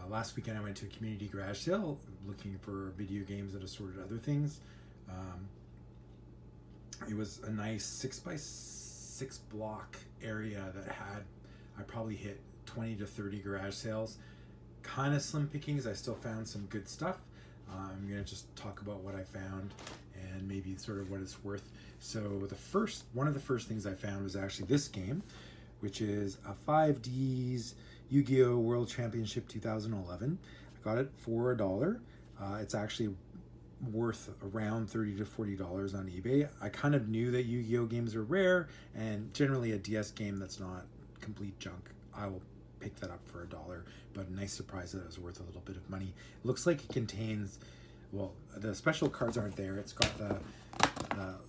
Last weekend I went to a community garage sale looking for video games and assorted other things. It was a nice 6x6 block area that had, I probably hit 20 to 30 garage sales. Kind of slim pickings. I still found some good stuff. I'm going to just talk about what I found and maybe sort of what it's worth. So one of the first things I found was actually this game, which is a 5D's Yu-Gi-Oh! World Championship 2011. I got it for $1. It's actually worth around $30 to $40 on eBay. I kind of knew that Yu-Gi-Oh! Games are rare, and generally a DS game that's not complete junk, I will pick that up for $1, but a nice surprise that it was worth a little bit of money. It looks like it contains, well, the special cards aren't there. It's got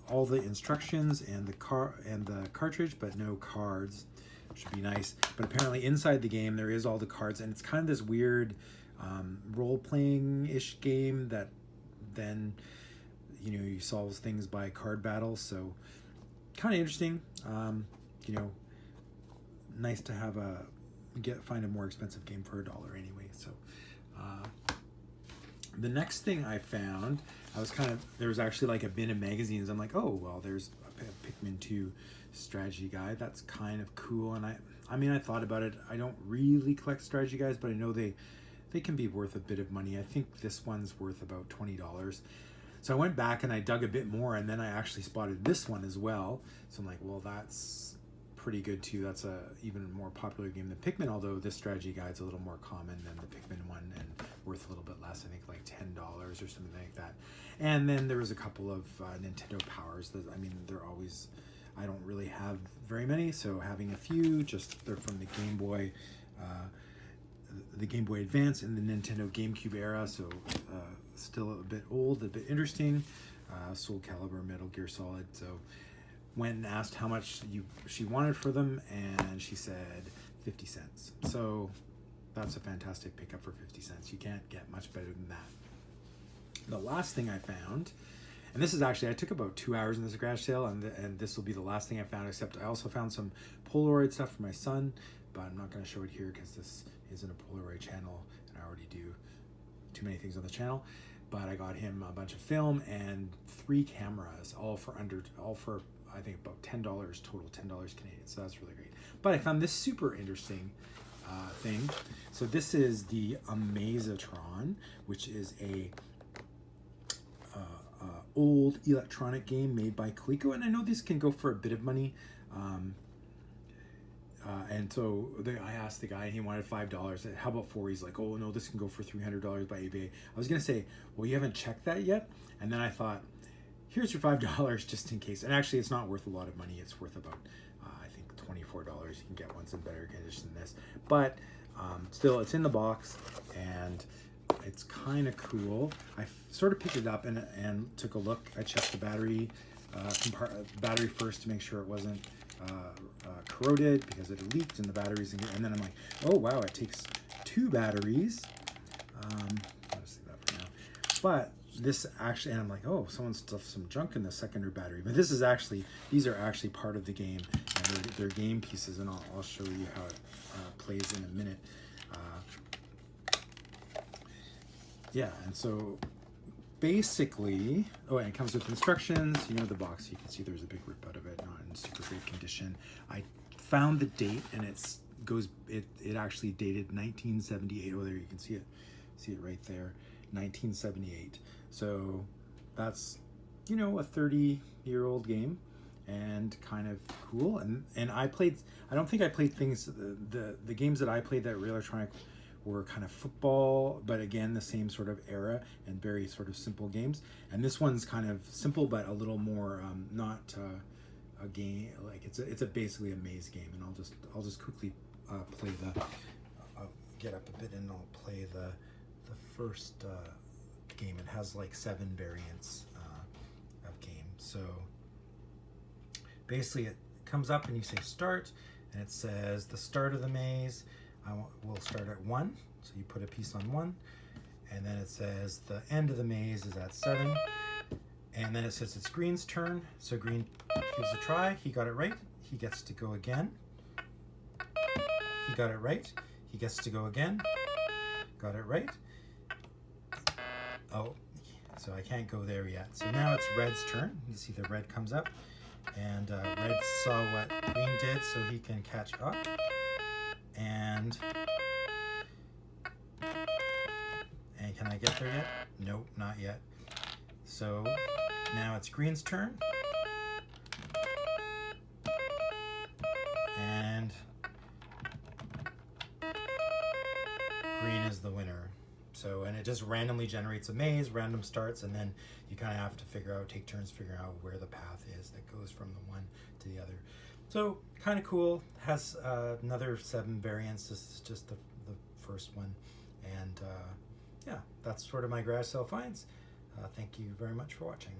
all the instructions and the cartridge, but no cards. Should be nice. But apparently inside the game there is all the cards, and it's kind of this weird role-playing-ish game that then you solve things by card battles. So kind of interesting. Nice to have find a more expensive game for $1 anyway. So the next thing I found, there was actually like a bin of magazines. I'm like, oh well, there's a Pikmin 2 strategy guide. That's kind of cool. And I thought about it. I don't really collect strategy guides, but I know they can be worth a bit of money. I think this one's worth about $20. So I went back and I dug a bit more, and then I actually spotted this one as well. So I'm like, well, that's pretty good too. That's a even more popular game than Pikmin, although this strategy guide's a little more common than the Pikmin one and worth a little bit less. I think like $10 or something like that. And then there was a couple of Nintendo Powers that, they're always, I don't really have very many, so having a few, they're from the Game Boy Advance and the Nintendo GameCube era, so still a bit old, a bit interesting. Soul Calibur, Metal Gear Solid. So went and asked how much she wanted for them, and she said 50 cents. So that's a fantastic pickup for 50 cents. You can't get much better than that. The last thing I found, and this is actually, I took about 2 hours in this garage sale, and this will be the last thing I found, except I also found some Polaroid stuff for my son, but I'm not going to show it here because this isn't a Polaroid channel, and I already do too many things on the channel. But I got him a bunch of film and 3 cameras, all for I think about $10 total, $10 Canadian. So that's really great. But I found this super interesting thing. So this is the Amaze-a-Tron, which is a old electronic game made by Coleco, and I know this can go for a bit of money. And so I asked the guy, and he wanted $5. How about 4? He's like, oh no, this can go for $300 by eBay. I was gonna say, well, you haven't checked that yet? And then I thought, here's your $5 just in case. And actually, it's not worth a lot of money. It's worth about, I think, $24. You can get ones in better condition than this. But still, it's in the box, and it's kind of cool. I sort of picked it up and took a look. I checked the battery first to make sure it wasn't corroded, because it leaked in the batteries, and then I'm like, oh wow, it takes 2 batteries. I'll just leave that for now. But this actually, and I'm like, oh, someone stuffed some junk in the secondary battery. But these are actually part of the game, and they're game pieces, and I'll show you how it plays in a minute. Yeah, and so basically, and it comes with instructions. The box, you can see there's a big rip out of it, not in super great condition. I found the date, and it actually dated 1978. Oh, there you can see it right there, 1978. So that's a 30-year-old game, and kind of cool. And I don't think I played things, the games that I played that were electronic were kind of football, but again, the same sort of era and very sort of simple games. And this one's kind of simple, but a little more not a game, like it's basically a maze game. And I'll just quickly play I'll get up a bit and I'll play the first game. It has like 7 variants of game. So basically, it comes up and you say start, and it says the start of the maze. We'll start at 1, so you put a piece on 1, and then it says the end of the maze is at 7, and then it says it's Green's turn, so Green gives a try. He got it right. He gets to go again. He got it right. He gets to go again. got it right. Oh, so I can't go there yet. So now it's red's turn. You see the red comes up, and red saw what green did, so he can catch up. And can I get there yet? Nope, not yet. So now it's green's turn. And green is the winner. So, and it just randomly generates a maze, random starts, and then you kind of have to figure out, take turns figuring out where the path is that goes from the one to the other. So kind of cool. Has another 7 variants. This is just the first one. And yeah, that's sort of my garage sale finds. Thank you very much for watching.